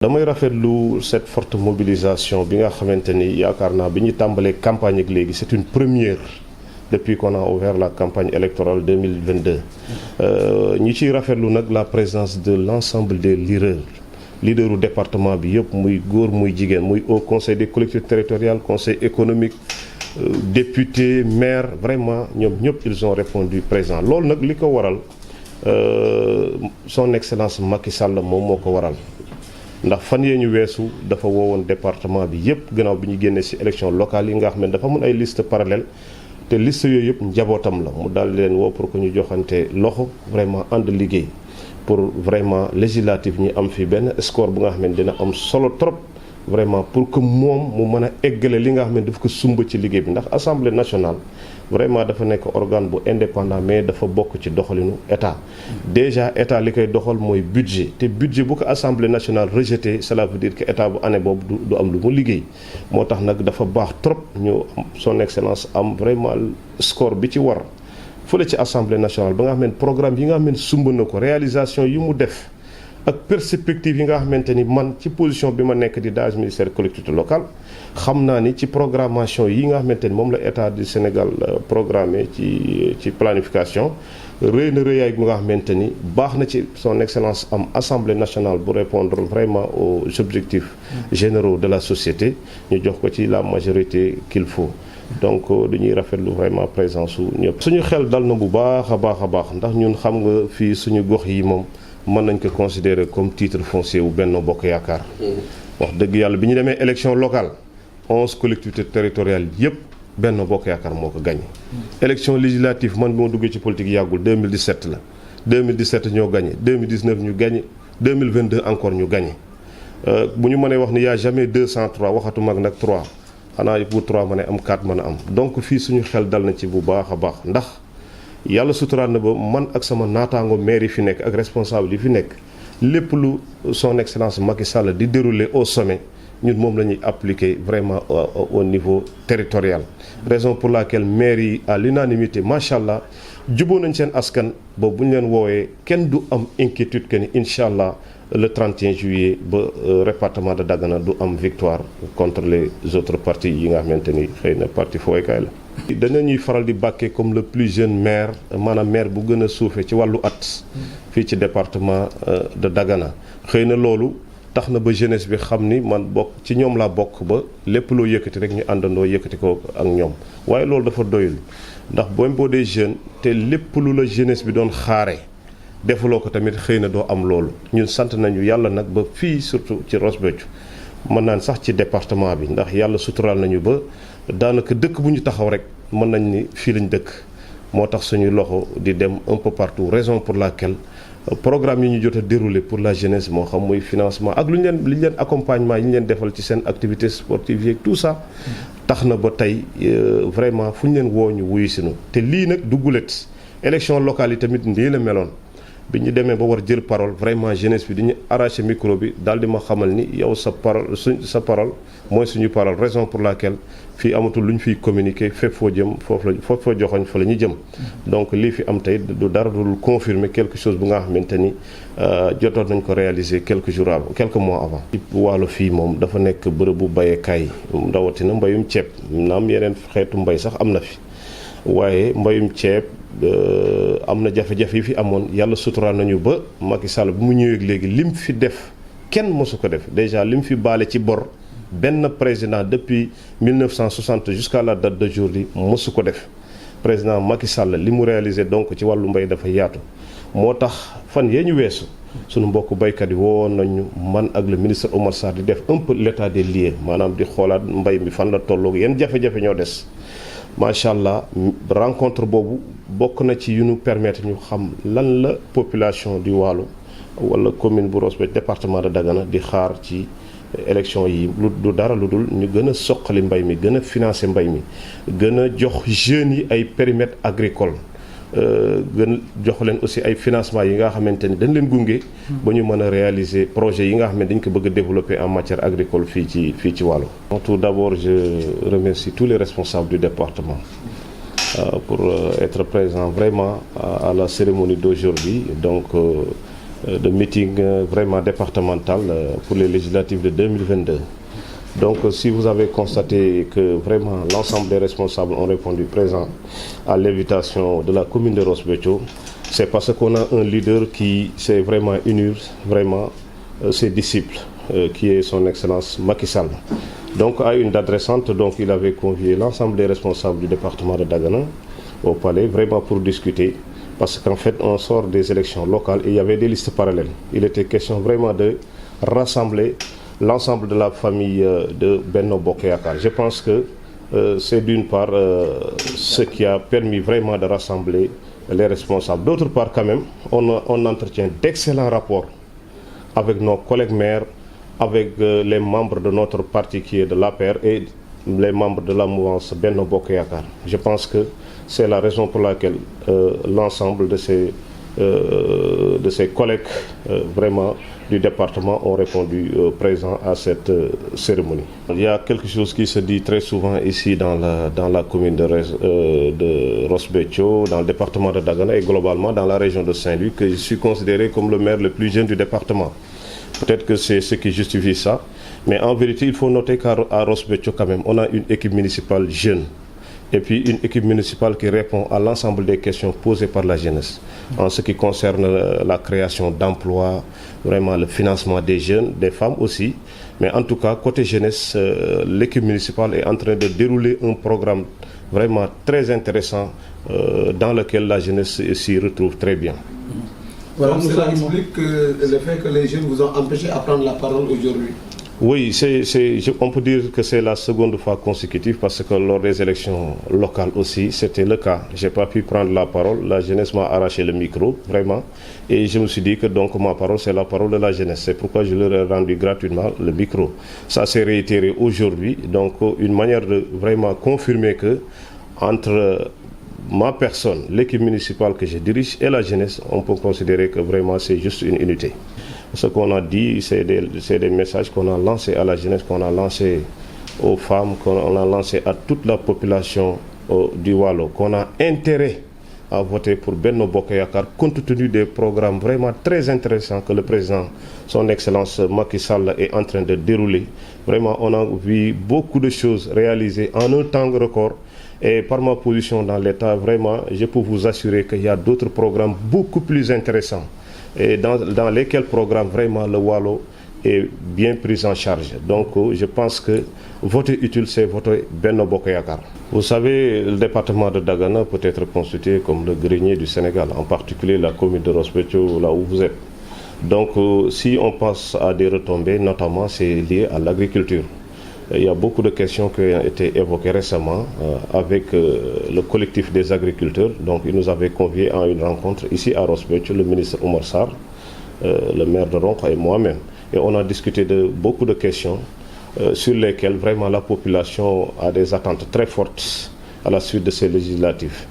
damay rafetlu cette forte mobilisation bi nga xamante ni yaakaar naa bi ñu tàmbalee campagne ak léegi c'est une première depuis qu'on a ouvert la campagne électorale 2022 ñi ciy rafetlu nag la présence de l'ensemble des leaders u département bi yëpp muy góor muy jigéen muy au conseil des collectivités territoriales conseil économique député maire vraiment ñoom ñëpp ils ont répondu présent loolu nag li ko waral son excellence Macky Sall moom moo ko waral ndax fan yee ñu weesu dafa woowoon département bi yëpp gannaaw bi ñu génnee ci élection locale yi nga xam ne dafa mun ay liste parallèle te liste yooyu yëpp njabootam la mu daal leen woo pour que ñu joxante loxo vraiment ànd liggéey pour vraiment législative ñi am fi benn score bu nga xam ne dina am solo trop vraiment pour que moom mu mën a eggale li nga xam ne daf ko sumb ci liggéey bi ndax assemblée nationale vraiment dafa nekk organe bu indépendant mais dafa bokk ci doxalinu état déjà état li koy doxal mooy budget te budget bu ko assemblée nationale rejeté cela veut dire que état bu année boobu du am lu mu liggéey moo tax nag dafa baax trop ñu son excellence am vraiment score bi ci war fële ci assemblée nationale ba nga xam ne programme yi nga xam ne sumb na ko réalisation yi mu def ak perspective yi nga xamante ni man ci position bi ma nekk di DAGE ministère collectivité locale xam naa ni ci programmation yi nga xamante ni moom la état du Sénégal programmé ci planification rëy na rëyaay bi nga xamante ni baax na ci son excellence am assemblée nationale bu répondre vraiment aux objectifs généraux de la société ñu jox ko ci la majorité qu'il faut donc dañuy rafetlu vraiment présence su ñëpp. suñu xel dal na bu baax a baax ndax ñun xam nga fii suñu gox yi moom mën nañ ko considérer comme titre foncier wu Benno Bokk Yaakaar wax dëgg yàlla bi ñu demee élection locale 11 collectivités territoriales yëpp Benno Bokk Yaakaar moo ko gagné. élection législative man bi ma duggee ci politique yàggul 2017 la 2017 ñoo gagné 2019 ñu gagné 2022 encore ñu gagné bu ñu mënee wax ni y a jamais 203 waxatu mag nag 3 xanaa bu 3 mën a am 4 mën a am donc fii suñu xel dal na ci bu baax a baax ndax yàlla suturaat na ba man ak sama naataango maire yi fi nekk ak responsable yi fi nekk lépp lu son excellence Macky Sall di dérouler au sommet ñun moom la ñuy appliquer vraiment au niveau territorial. raison pour laquelle maire yi à l'unanimité macha allah juboo nañ seen askan boobu bu ñu leen woowee kenn du am inquiétude que ni incha allah le 31 juillet ba département de Dagana du am victoire contre les autres partis yi nga xamante ni xëy na parti fooykaay la. dañu ñuy faral di bàkkee comme le plus jeune maire maanaam maire bu gën a suufee ci wàllu at fii ci département de Dagana xëy na loolu tax na ba jeunesse bi xam ni man bokk ci ñoom laa bokk ba lépp loo yëkkati rek ñu àndandoo yëkkati ko ak ñoom waaye loolu dafa doyul ndax boo dee jeune te lépp lu la jeunesse bi doon xaare defuloo ko tamit xëy na doo am loolu ñun sant nañu yàlla nag ba fii surtout ci Ross Béthio mën naan sax ci département bi ndax yàlla suturaal nañu ba daanaka dëkk bu ñu taxaw rek mën nañ ni fii lañ dëkk moo tax suñu loxo di dem un peu partout raison pour laquelle programme yi ñu jot a déroulé pour la jeunesse moo xam muy financement ak lu ñu leen accompagnement yi ñu leen defal ci seen activité sportive yi tout ça tax na ba tey vraiment fu ñu leen woo ñu wuyu sinu te lii nag duggulet élection locale yi tamit nii la meloon bi ñu demee ba war jël parole vraiment jeunesse bi dañu arraché micro bi daal di ma xamal ni yow sa parole mooy suñu parole raison pour laquelle fii amatul lu ñu fiy communiquer fépp foo jëm foofu foo joxoñ fa la ñu jëm donc lii fi am tey du dara dul confirmer quelque chose bu nga xamante ni jotoon nañ ko réaliser quelques mois avant. Waalo fii moom dafa nekk bërëbu bayekaay rawatina mbayum ceeb naam yeneen xeetu mbay sax am na fi waaye mbayum ceeb am na jafe-jafe yi fi amoon yàlla suturaal nañu ba Macky Sall bu mu ñëwee léegi lim fi def kenn mosu ko def déjà lim fi baale ci bor benn président depuis 1960 jusqu'à la date d'aujourd'hui mosu ko def président Macky Sall li mu réalisé donc ci wàllu mbay dafa yaatu moo tax fan yee ñu weesu sunu mbokk baykat yi woon nañu man ak le ministre Omar Sarr di def un peu l'état des lieux maanaam di xoolaat mbay mi fan la tolloog yenn jafe-jafe ñoo des macha allah rencontre boobu bokk na ci yu ñu permettre ñu xam lan la population du Waalo wala commune bu Ross Béthio département de Dagana di xaar ci élection yi lu dara lu dul ñu gën a soqali mbay mi gën a financer mbay mi gën a jox jeunes yi ay périmètres agricoles gën jox leen aussi ay financement yi nga xamante ni dañ leen gunge ba ñu mën a réaliser projet yi nga xam ne dañ ko bëgg a développer en matière agricole fii ci Waalo. Tout d'abord je remercie tous les responsables du département pour être présents vraiment à la cérémonie d'aujourd'hui donc de meeting vraiment départemental pour les législatives de 2022. Donc si vous avez constaté que vraiment l'ensemble des responsables ont répondu présent à l'invitation de la commune de Ross Béthio, c'est parce qu'on a un leader qui sait vraiment unir ses disciples, qui est son Excellence Macky Sall. Donc à une date récente, il avait convié l'ensemble des responsables du département de Dagana au palais, vraiment pour discuter, parce qu'en fait on sort des élections locales et il y avait des listes parallèles. Il était question vraiment de rassembler l'ensemble de la famille de Benno Bokk Yakaar. Je pense que c'est d'une part ce qui a permis vraiment de rassembler les responsables. D'autre part quand même, on entretient d'excellents rapports avec nos collègues maires, avec les membres de notre parti qui est de l'APR et les membres de la mouvance Benno Bokk Yakaar. Je pense que c'est la raison pour laquelle l'ensemble de ces collègues vraiment du département ont répondu présent à cette cérémonie. Il y a quelque chose qui se dit très souvent ici dans la commune de Ross Béthio, dans le département de Dagana et globalement dans la région de Saint-Louis, que je suis considéré comme le maire le plus jeune du département. Peut-être que c'est ce qui justifie ça, mais en vérité il faut noter qu'à Ross Béthio quand même on a une équipe municipale jeune. Et puis une équipe municipale qui répond à l'ensemble des questions posées par la jeunesse. En ce qui concerne la création d'emplois, vraiment le financement des jeunes, des femmes aussi. Mais en tout cas, côté jeunesse, l'équipe municipale est en train de dérouler un programme vraiment très intéressant dans lequel la jeunesse s'y retrouve très bien. Voilà, cela explique le fait que les jeunes vous ont empêché à prendre la parole aujourd'hui. Oui, on peut dire que c'est la seconde fois consécutive parce que lors des élections locales aussi, c'était le cas. Je n'ai pas pu prendre la parole, la jeunesse m'a arraché le micro, vraiment. Et je me suis dit que donc ma parole, c'est la parole de la jeunesse. C'est pourquoi je leur ai rendu gratuitement le micro. Ça s'est réitéré aujourd'hui, donc une manière de vraiment confirmer que entre ma personne, l'équipe municipale que je dirige et la jeunesse, on peut considérer que vraiment c'est juste une unité. Ce qu'on a dit, c'est des messages qu'on a lancés à la jeunesse, qu'on a lancés aux femmes, qu'on a lancés à toute la population du Waalo, qu'on a intérêt à voter pour Benno Bokk Yakaar compte tenu des programmes vraiment très intéressants que le président, son Excellence Macky Sall, est en train de dérouler. Vraiment, on a vu beaucoup de choses réalisées en un temps record. Et par ma position dans l'État, vraiment, je peux vous assurer qu'il y a d'autres programmes beaucoup plus intéressants et dans lesquels programmes vraiment le Waalo est bien pris en charge. Donc je pense que voter utile, c'est voter Benno Bokk Yakaar. Vous savez, le département de Dagana peut être constitué comme le grenier du Sénégal, en particulier la commune de Ross Béthio, là où vous êtes. Donc si on passe à des retombées, notamment c'est lié à l'agriculture. Il y a beaucoup de questions qui ont été évoquées récemment avec le collectif des agriculteurs. Donc, il nous avait conviés à une rencontre ici à Ross Béthio, le ministre Oumar Sarr, le maire de Ronkh et moi-même. Et on a discuté de beaucoup de questions sur lesquelles vraiment la population a des attentes très fortes à la suite de ces législatives.